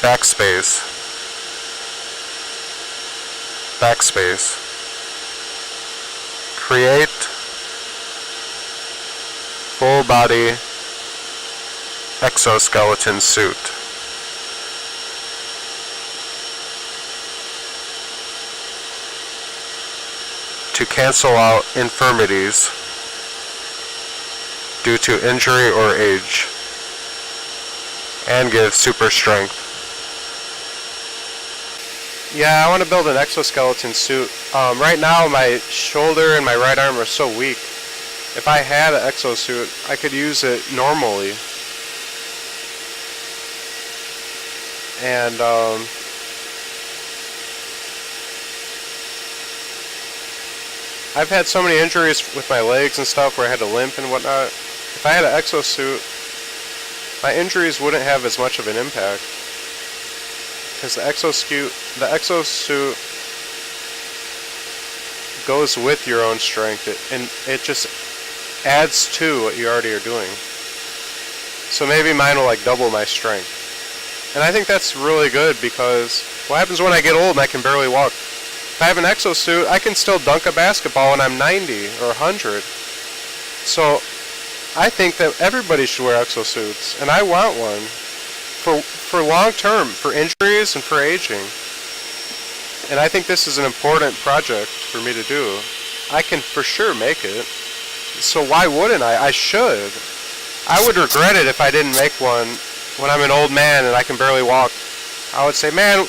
backspace, backspace, create full body exoskeleton suit. To cancel out infirmities due to injury or age, and give super strength. Yeah, I want to build an exoskeleton suit. Right now my shoulder and my right arm are so weak. If I had an exosuit, I could use it normally. And I've had so many injuries with my legs and stuff where I had to limp and whatnot. If I had an exosuit, my injuries wouldn't have as much of an impact. Because the exosuit goes with your own strength, and it just adds to what you already are doing. So maybe mine will like double my strength. And I think that's really good, because what happens when I get old and I can barely walk? If I have an exosuit, I can still dunk a basketball when I'm 90 or 100. So I think that everybody should wear exosuits, and I want one for long term, for injuries and for aging. And I think this is an important project for me to do. I can for sure make it. So why wouldn't I? I should. I would regret it if I didn't make one when I'm an old man and I can barely walk. I would say, man,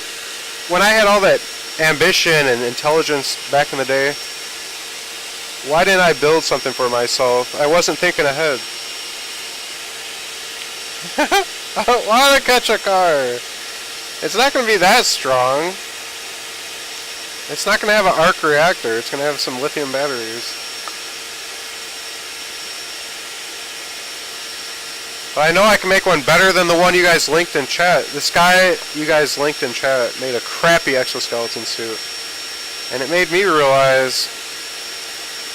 when I had all that ambition and intelligence back in the day, why didn't I build something for myself? I wasn't thinking ahead. I don't want to catch a car. It's not going to be that strong. It's not going to have an arc reactor. It's going to have some lithium batteries. But I know I can make one better than the one you guys linked in chat. This guy you guys linked in chat made a crappy exoskeleton suit. And it made me realize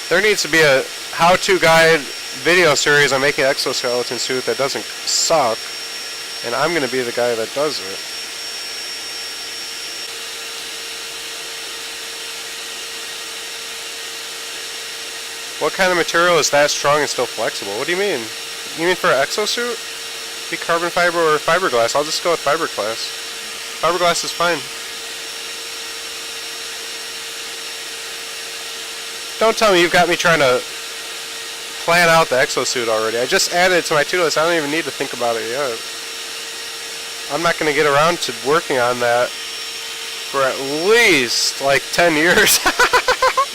there needs to be a how-to guide video series on making an exoskeleton suit that doesn't suck. And I'm going to be the guy that does it. What kind of material is that strong and still flexible? What do you mean? You mean for an exosuit? Be carbon fiber or fiberglass? I'll just go with fiberglass. Fiberglass is fine. Don't tell me you've got me trying to plan out the exosuit already. I just added it to my to-do list. I don't even need to think about it yet. I'm not going to get around to working on that for at least like 10 years.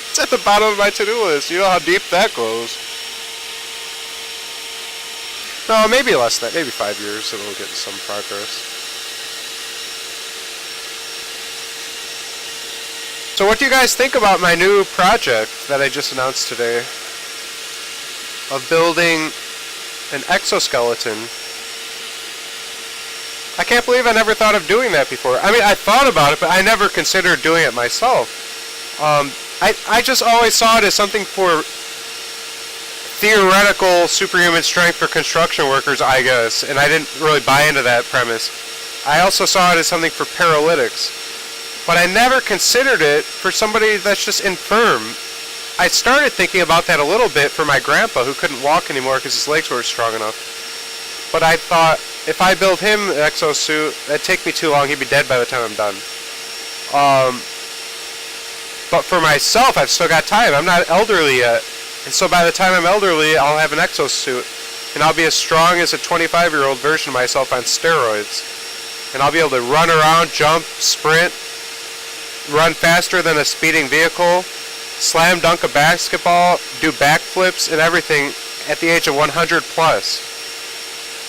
It's at the bottom of my to-do list. You know how deep that goes. No, maybe less than that. Maybe 5 years it'll get some progress. So what do you guys think about my new project that I just announced today? Of building an exoskeleton. I can't believe I never thought of doing that before. I mean, I thought about it, but I never considered doing it myself. I just always saw it as something for theoretical superhuman strength for construction workers, I guess, and I didn't really buy into that premise. I also saw it as something for paralytics, but I never considered it for somebody that's just infirm. I started thinking about that a little bit for my grandpa who couldn't walk anymore because his legs weren't strong enough. But I thought, if I build him an exosuit, that'd take me too long. He'd be dead by the time I'm done. But for myself, I've still got time. I'm not elderly yet. And so by the time I'm elderly, I'll have an exosuit. And I'll be as strong as a 25-year-old version of myself on steroids. And I'll be able to run around, jump, sprint, run faster than a speeding vehicle, slam dunk a basketball, do backflips and everything at the age of 100 plus.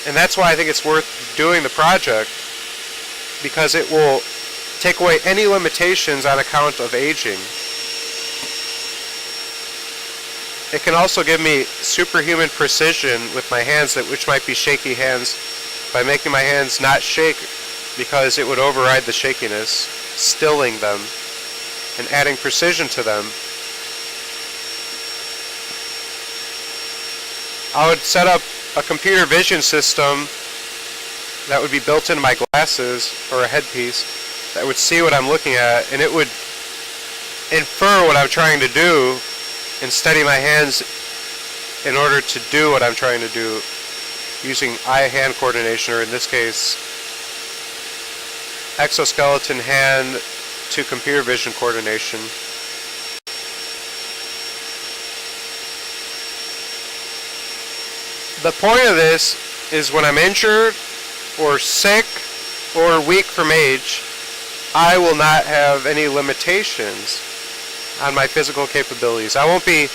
And that's why I think it's worth doing the project, because it will take away any limitations on account of aging. It can also give me superhuman precision with my hands, which might be shaky hands, by making my hands not shake, because it would override the shakiness, stilling them and adding precision to them. I would set up a computer vision system that would be built into my glasses or a headpiece that would see what I'm looking at, and it would infer what I'm trying to do and steady my hands in order to do what I'm trying to do using eye-hand coordination, or in this case, exoskeleton hand to computer vision coordination. The point of this is when I'm injured or sick or weak from age, I will not have any limitations on my physical capabilities. I won't be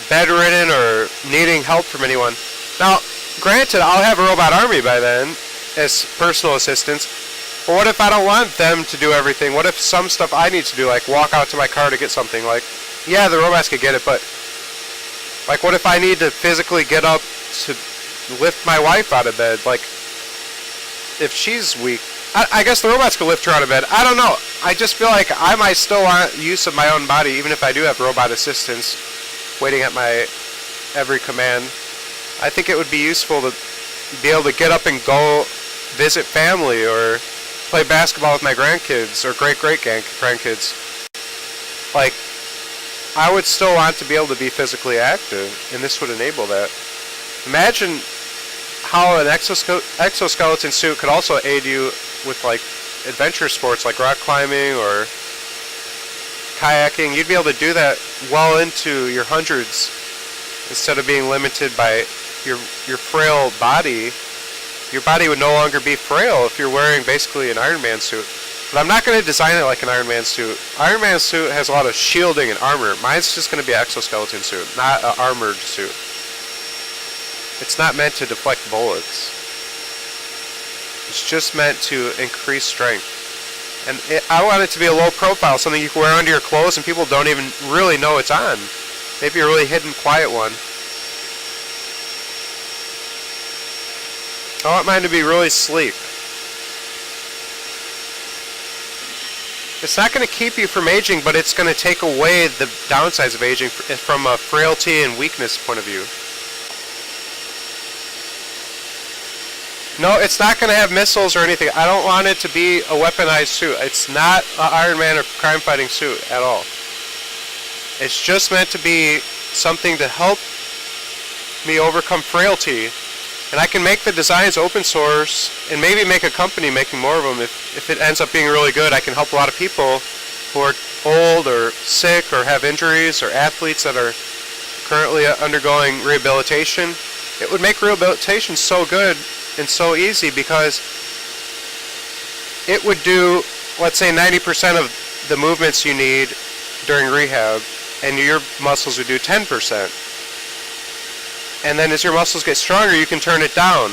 bedridden or needing help from anyone. Now, granted, I'll have a robot army by then as personal assistants, but what if I don't want them to do everything? What if some stuff I need to do, like walk out to my car to get something, like, yeah, the robots could get it, but like what if I need to physically get up to lift my wife out of bed? Like, if she's weak, I guess the robots could lift her out of bed. I don't know. I just feel like I might still want use of my own body, even if I do have robot assistants waiting at my every command. I think it would be useful to be able to get up and go visit family or play basketball with my grandkids or great-great-grandkids. Like, I would still want to be able to be physically active, and this would enable that. Imagine how an exoskeleton suit could also aid you with like adventure sports like rock climbing or kayaking. You'd be able to do that well into your hundreds instead of being limited by your frail body. Your body would no longer be frail if you're wearing basically an Iron Man suit. But I'm not going to design it like an Iron Man suit. Iron Man suit has a lot of shielding and armor. Mine's just going to be an exoskeleton suit, not an armored suit. It's not meant to deflect bullets. It's just meant to increase strength. And I want it to be a low profile, something you can wear under your clothes and people don't even really know it's on. Maybe a really hidden, quiet one. I want mine to be really sleek. It's not going to keep you from aging, but it's going to take away the downsides of aging from a frailty and weakness point of view. No, it's not going to have missiles or anything. I don't want it to be a weaponized suit. It's not an Iron Man or crime-fighting suit at all. It's just meant to be something to help me overcome frailty. And I can make the designs open source and maybe make a company making more of them. If it ends up being really good, I can help a lot of people who are old or sick or have injuries or athletes that are currently undergoing rehabilitation. It would make rehabilitation so good and so easy because it would do, let's say, 90% of the movements you need during rehab, and your muscles would do 10%. And then as your muscles get stronger, you can turn it down.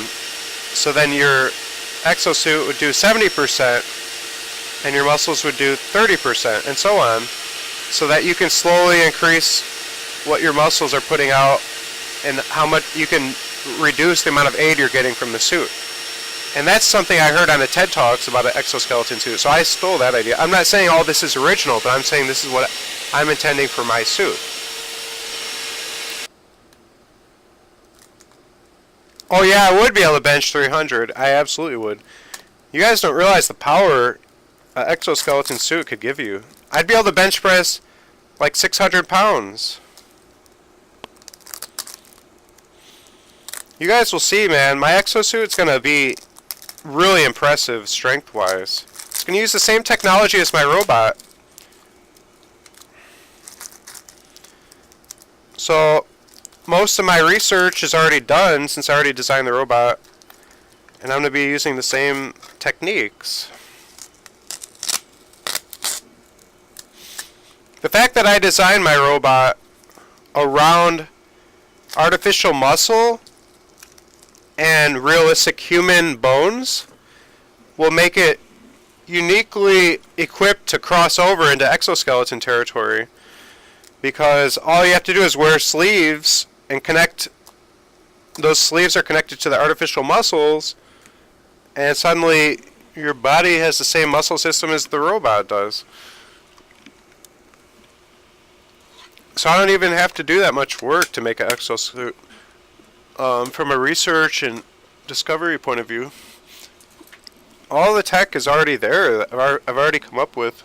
So then your exosuit would do 70%, and your muscles would do 30%, and so on. So that you can slowly increase what your muscles are putting out and how much you can reduce the amount of aid you're getting from the suit. And that's something I heard on the TED Talks about an exoskeleton suit. So I stole that idea. I'm not saying all this is original, but I'm saying this is what I'm intending for my suit. Oh yeah, I would be able to bench 300. I absolutely would. You guys don't realize the power an exoskeleton suit could give you. I'd be able to bench press like 600 pounds. You guys will see, man. My exosuit's going to be really impressive strength-wise. It's going to use the same technology as my robot. So most of my research is already done since I already designed the robot, and I'm going to be using the same techniques. The fact that I designed my robot around artificial muscle and realistic human bones will make it uniquely equipped to cross over into exoskeleton territory, because all you have to do is wear sleeves and connect. Those sleeves are connected to the artificial muscles, and suddenly your body has the same muscle system as the robot does. So I don't even have to do that much work to make an exosuit. From a research and discovery point of view, all the tech is already there that I've already come up with.